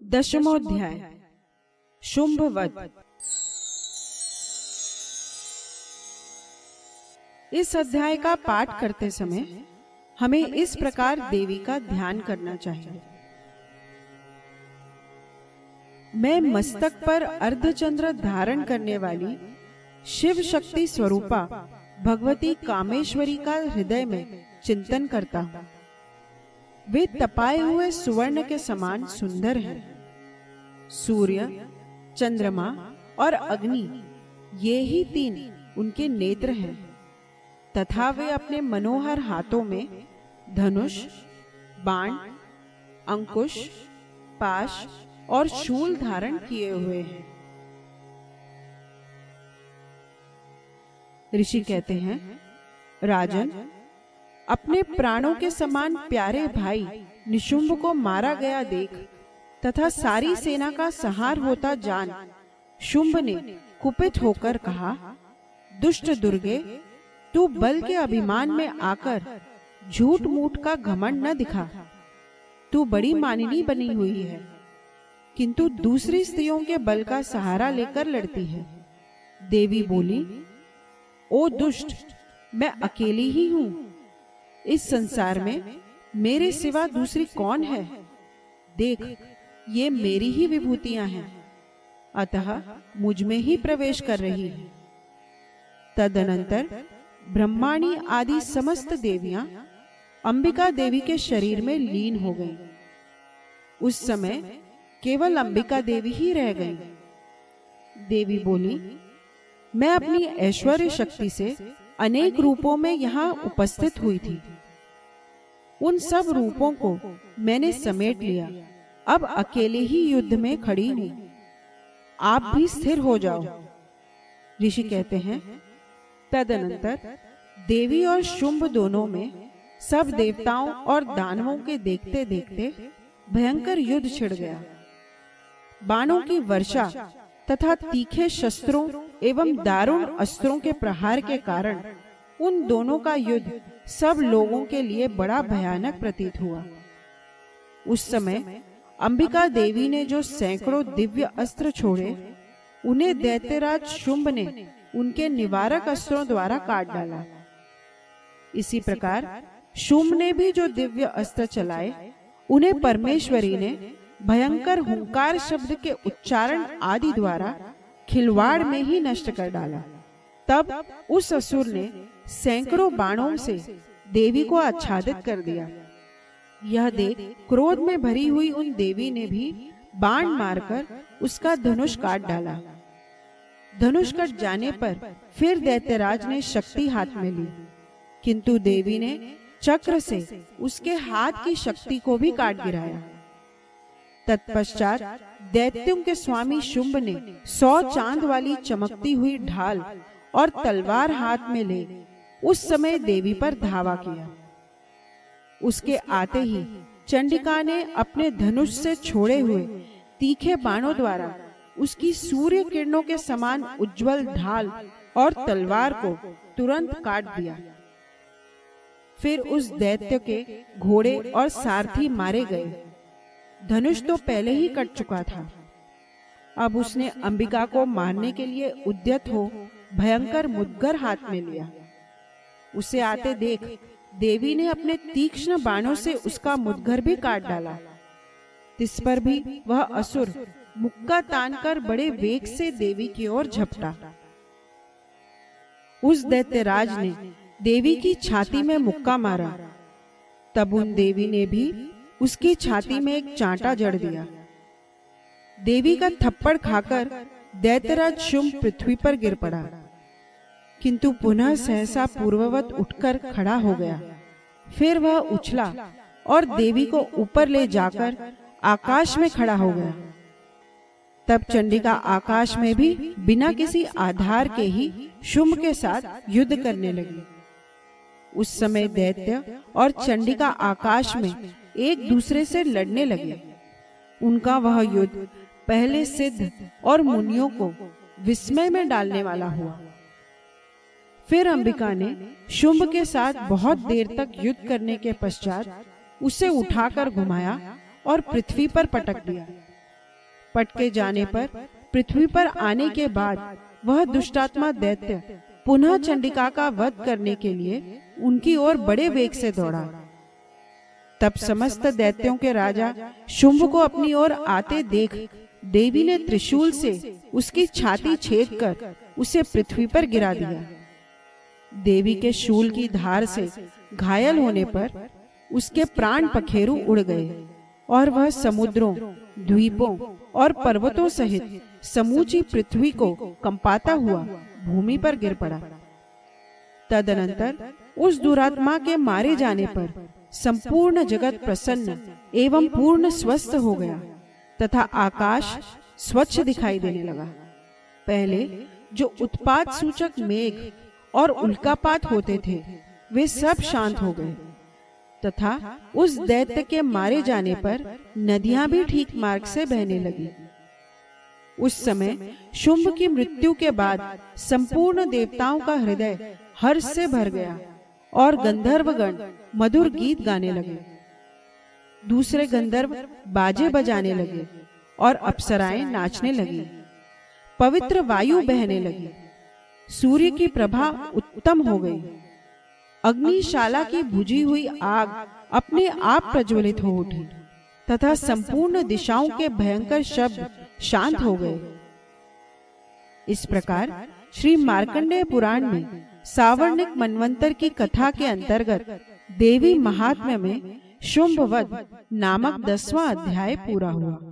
दशमोध्याय शुंभ वध। इस अध्याय का पाठ करते समय हमें इस प्रकार देवी का ध्यान करना चाहिए। मैं मस्तक पर अर्धचंद्र धारण करने वाली शिव शक्ति स्वरूपा भगवती कामेश्वरी का हृदय में चिंतन करता हूँ। वे तपाए हुए सुवर्ण के समान सुंदर हैं। सूर्य, चंद्रमा और अग्नि, ये ही तीन उनके नेत्र हैं तथा वे अपने मनोहर हाथों में धनुष, बाण, अंकुश, पाश और शूल धारण किए हुए हैं। ऋषि कहते हैं, राजन, अपने प्राणों के समान प्यारे भाई निशुंभ को मारा गया देख तथा सारी सेना का संहार होता जान शुंभ ने कुपित होकर कहा, दुष्ट दुर्गे, तू बल के अभिमान में आकर झूठ मूठ का घमंड न दिखा। तू बड़ी मानिनी बनी हुई है, किंतु दूसरी स्त्रियों के बल का सहारा लेकर लड़ती है। देवी बोली, ओ दुष्ट, मैं अकेली ही हूं। इस संसार में मेरे सिवा दूसरी कौन है? देख, ये मेरी ही विभूतियां हैं, अतः मुझ में ही प्रवेश कर रही है। तदनंतर ब्रह्माणी आदि समस्त देवियां अंबिका देवी के शरीर में लीन हो गईं। उस समय केवल अंबिका देवी ही रह गईं। देवी बोली, मैं अपनी ऐश्वर्य शक्ति से अनेक रूपों में यहाँ उपस्थित हुई थी। उन सब रूपों को मैंने समेट लिया। अब अकेले ही युद्ध में खड़ी हूं। आप भी स्थिर हो जाओ। ऋषि कहते हैं, तदनंतर देवी और शुंभ दोनों में सब देवताओं और दानवों के देखते देखते भयंकर युद्ध छिड़ गया। बाणों की वर्षा तथा तीखे शस्त्रों एवं दारुण अस्त्रों के प्रहार के कारण उन दोनों का युद्ध सब लोगों के लिए बड़ा भयानक प्रतीत हुआ। उस समय अंबिका देवी ने जो सैकड़ों दिव्य अस्त्र छोड़े, उन्हें दैत्यराज शुंभ ने उनके निवारक अस्त्रों द्वारा काट डाला। इसी प्रकार शुंभ ने भी जो दिव्य अस्त्र चलाए, उन्हें परमेश्वरी ने भयंकर हुंकार शब्द के उच्चारण आदि द्वारा खिलवाड़ में ही नष्ट कर डाला। तब उस असुर ने सैकड़ों बाणों से देवी को आच्छादित कर दिया। यह देख क्रोध में भरी हुई उन देवी ने भी बाण मारकर उसका धनुष काट डाला। धनुष कट जाने पर फिर दैत्यराज ने शक्ति हाथ में ली, किंतु देवी ने चक्र से उसके हाथ की शक्ति को भी काट गिराया। तत्पश्चात दैत्यों के स्वामी शुंभ ने 100 चांद वाली चमकती हुई ढाल और तलवार हाथ में ले उस समय देवी पर धावा किया। उसके आते ही चंडिका ने अपने धनुष से छोड़े हुए तीखे बाणों द्वारा उसकी सूर्य किरणों के समान उज्जवल ढाल और तलवार को तुरंत काट दिया। फिर उस दैत्य के घोड़े और सारथी मारे गए। धनुष तो पहले ही कट चुका था। अब उसने अंबिका को मारने के लिए उद्यत हो भयंकर मुद्गर हाथ में लिया। उसे आते देख देवी ने अपने तीक्ष्ण बाणों से उसका मुद्गर भी काट डाला। इस पर भी वह असुर मुक्का तानकर बड़े वेग से देवी की ओर झपटा। उस दैत्यराज ने देवी की छाती में मुक्का मारा। तब उन देवी ने भी उसकी छाती में एक चांटा जड़ दिया। देवी का थप्पड़ खाकर दैत्यराज शुंभ पृथ्वी पर गिर पड़ा, किंतु पुनः सहसा पूर्ववत उठकर खड़ा हो गया। फिर वह उछला और देवी को ऊपर ले जाकर आकाश में खड़ा हो गया। तब चंडिका आकाश में भी बिना किसी आधार के ही शुंभ के साथ युद्ध करने लगी। उस समय दैत्य और चंडिका आकाश में एक दूसरे से लड़ने लगे। उनका वह युद्ध पहले सिद्ध और मुनियों को विस्मय में डालने वाला हुआ। फिर अंबिका ने शुंभ के साथ बहुत देर तक युद्ध करने के पश्चात उसे उठाकर घुमाया और पृथ्वी पर पटक दिया। पटके जाने पर पृथ्वी पर आने के बाद वह दुष्टात्मा दैत्य पुनः चंडिका का वध करने के लिए उनकी ओर बड़े वेग से दौड़ा। तब समस्त दैत्यों के राजा शुंभ को अपनी ओर आते देख देवी ने त्रिशूल से उसकी छाती छेद कर उसे पृथ्वी पर गिरा दिया। देवी के शूल की धार से घायल होने पर उसके प्राण पखेरु उड़ गए और वह समुद्रों, द्वीपों और पर्वतों सहित समूची पृथ्वी को कंपाता हुआ भूमि पर गिर पड़ा। तदनंतर उस दुरात्मा के मारे जाने पर संपूर्ण जगत प्रसन्न एवं पूर्ण स्वस्थ हो गया तथा आकाश स्वच्छ दिखाई देने लगा। पहले जो उत्पात सूचक मेघ और उल्कापात होते थे वे सब शांत हो गए तथा उस दैत्य के मारे जाने पर नदियां भी ठीक मार्ग से बहने लगी। उस समय शुंभ की मृत्यु के बाद संपूर्ण देवताओं का हृदय हर्ष से भर गया और गंधर्वगण मधुर गीत गाने लगे। दूसरे गंधर्व बाजे बजाने लगे और अप्सराएं नाचने लगी। पवित्र वायु बहने लगी। सूर्य की प्रभा उत्तम हो गई। अग्निशाला की बुझी हुई आग अपने आप प्रज्वलित हो उठी तथा संपूर्ण दिशाओं के भयंकर शब्द शांत हो गए। इस प्रकार श्री मार्कंडेय पुराण में सावर्णिक मनवंतर की कथा के अंतर्गत देवी महात्म्य में शुंभवध नामक 10वां अध्याय पूरा हुआ।